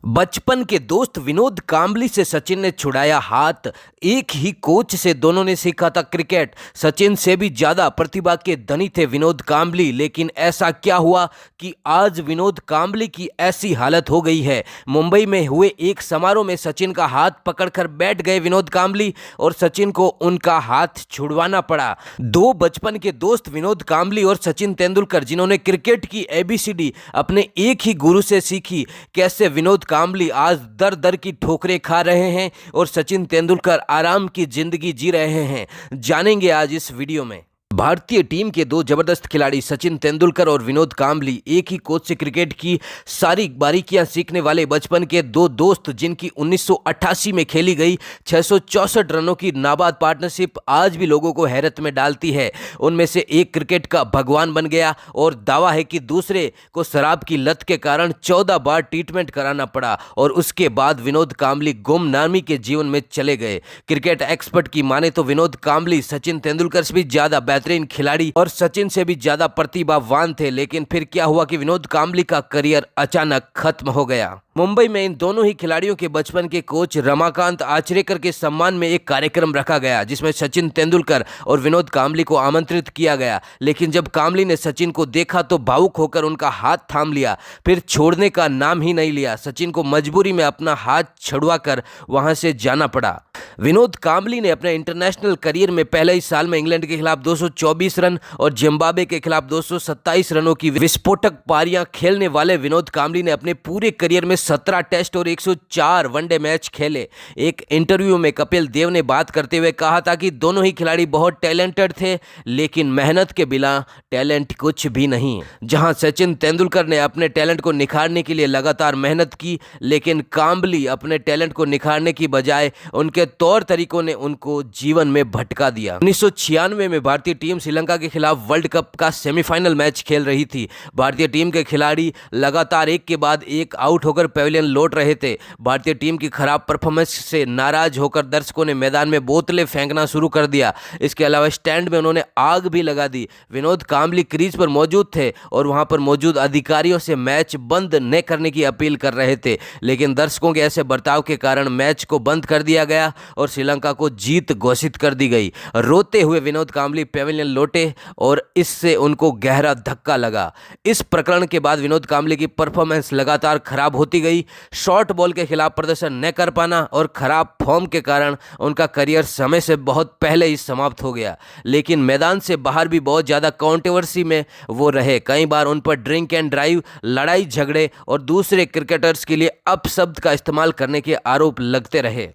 बचपन के दोस्त विनोद कांबली से सचिन ने छुड़ाया हाथ। एक ही कोच से दोनों ने सीखा था क्रिकेट। सचिन से भी ज्यादा प्रतिभा के धनी थे विनोद कांबली, लेकिन ऐसा क्या हुआ कि आज विनोद कांबली की ऐसी हालत हो गई है। मुंबई में हुए एक समारोह में सचिन का हाथ पकड़कर बैठ गए विनोद कांबली और सचिन को उनका हाथ छुड़वाना पड़ा। दो बचपन के दोस्त विनोद कांबली और सचिन तेंदुलकर, जिन्होंने क्रिकेट की एबीसीडी अपने एक ही गुरु से सीखी, कैसे विनोद कांबली आज दर दर की ठोकरें खा रहे हैं और सचिन तेंदुलकर आराम की जिंदगी जी रहे हैं, जानेंगे आज इस वीडियो में। भारतीय टीम के दो जबरदस्त खिलाड़ी सचिन तेंदुलकर और विनोद कांबली, एक ही कोच से क्रिकेट की सारी बारीकियां सीखने वाले बचपन के दो दोस्त, जिनकी 1988 में खेली गई 664 रनों की नाबाद पार्टनरशिप आज भी लोगों को हैरत में डालती है। उनमें से एक क्रिकेट का भगवान बन गया और दावा है कि दूसरे को शराब की लत के कारण 14 बार ट्रीटमेंट कराना पड़ा और उसके बाद विनोद कांबली गुमनामी के जीवन में चले गए। क्रिकेट एक्सपर्ट की माने तो विनोद कांबली सचिन तेंदुलकर से भी ज्यादा बेहतरीन खिलाड़ी और सचिन से भी ज्यादा प्रतिभावान थे, लेकिन फिर क्या हुआ कि विनोद कांबली का करियर अचानक खत्म हो गया। मुंबई में इन दोनों ही खिलाड़ियों के बचपन के कोच रमाकांत आचरेकर के सम्मान में एक कार्यक्रम रखा गया, जिसमें सचिन तेंदुलकर और विनोद कांबली को आमंत्रित किया गया। लेकिन जब कांबली ने सचिन को देखा तो भावुक होकर उनका हाथ थाम लिया, फिर छोड़ने का नाम ही नहीं लिया। सचिन को मजबूरी में अपना हाथ छुड़वाकर वहां से जाना पड़ा। विनोद कांबली ने अपने इंटरनेशनल करियर में पहले ही साल में इंग्लैंड के खिलाफ 224 रन और जिम्बाब्वे के खिलाफ 227 रनों की विस्फोटक पारियां खेलने वाले विनोद कांबली ने अपने पूरे करियर में 17 टेस्ट और 104 वनडे मैच खेले। एक इंटरव्यू में कपिल देव ने बात करते हुए कहा था कि दोनों ही खिलाड़ी बहुत टैलेंटेड थे, लेकिन मेहनत के बिना टैलेंट कुछ भी नहीं। जहां सचिन तेंदुलकर ने अपने टैलेंट को निखारने के लिए लगातार मेहनत की, लेकिन कांबली अपने टैलेंट को निखारने की बजाय उनके तौर तरीकों ने उनको जीवन में भटका दिया। 1996 में भारतीय टीम श्रीलंका के खिलाफ वर्ल्ड कप का सेमीफाइनल मैच खेल रही थी। भारतीय टीम के खिलाड़ी लगातार एक के बाद एक आउट होकर पैविलियन लौट रहे थे। भारतीय टीम की खराब परफॉर्मेंस से नाराज होकर दर्शकों ने मैदान में बोतलें फेंकना शुरू कर दिया। इसके अलावा स्टैंड में उन्होंने आग भी लगा दी। विनोद कांबली क्रीज पर मौजूद थे और वहां पर मौजूद अधिकारियों से मैच बंद न करने की अपील कर रहे थे, लेकिन दर्शकों के ऐसे बर्ताव के कारण मैच को बंद कर दिया गया और श्रीलंका को जीत घोषित कर दी गई। रोते हुए विनोद कांबली पैविलियन लौटे और इससे उनको गहरा धक्का लगा। इस प्रकरण के बाद विनोद कांबली की परफॉर्मेंस लगातार खराब होती गई। शॉर्ट बॉल के खिलाफ प्रदर्शन न कर पाना और खराब फॉर्म के कारण उनका करियर समय से बहुत पहले ही समाप्त हो गया। लेकिन मैदान से बाहर भी बहुत ज़्यादा कंट्रोवर्सी में वो रहे। कई बार उन पर ड्रिंक एंड ड्राइव, लड़ाई झगड़े और दूसरे क्रिकेटर्स के लिए अपशब्द का इस्तेमाल करने के आरोप लगते रहे।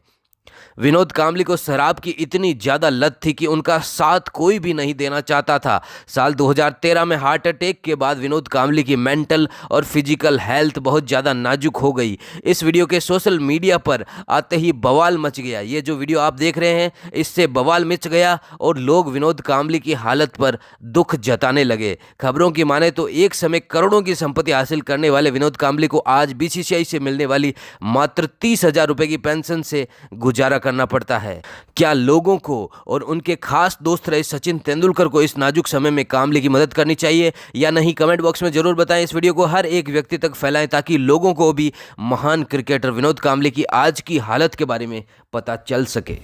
विनोद कांबली को शराब की इतनी ज़्यादा लत थी कि उनका साथ कोई भी नहीं देना चाहता था। साल 2013 में हार्ट अटैक के बाद विनोद कांबली की मेंटल और फिजिकल हेल्थ बहुत ज़्यादा नाजुक हो गई। इस वीडियो के सोशल मीडिया पर आते ही बवाल मच गया। ये जो वीडियो आप देख रहे हैं, इससे बवाल मच गया और लोग विनोद कांबली की हालत पर दुख जताने लगे। खबरों की माने तो एक समय करोड़ों की संपत्ति हासिल करने वाले विनोद कांबली को आज बीसीसीआई से मिलने वाली मात्र 30,000 रुपये की पेंशन से गुजारा करना पड़ता है। क्या लोगों को और उनके खास दोस्त रहे सचिन तेंदुलकर को इस नाजुक समय में कांबली की मदद करनी चाहिए या नहीं? कमेंट बॉक्स में जरूर बताएं। इस वीडियो को हर एक व्यक्ति तक फैलाएं ताकि लोगों को भी महान क्रिकेटर विनोद कांबली की आज की हालत के बारे में पता चल सके।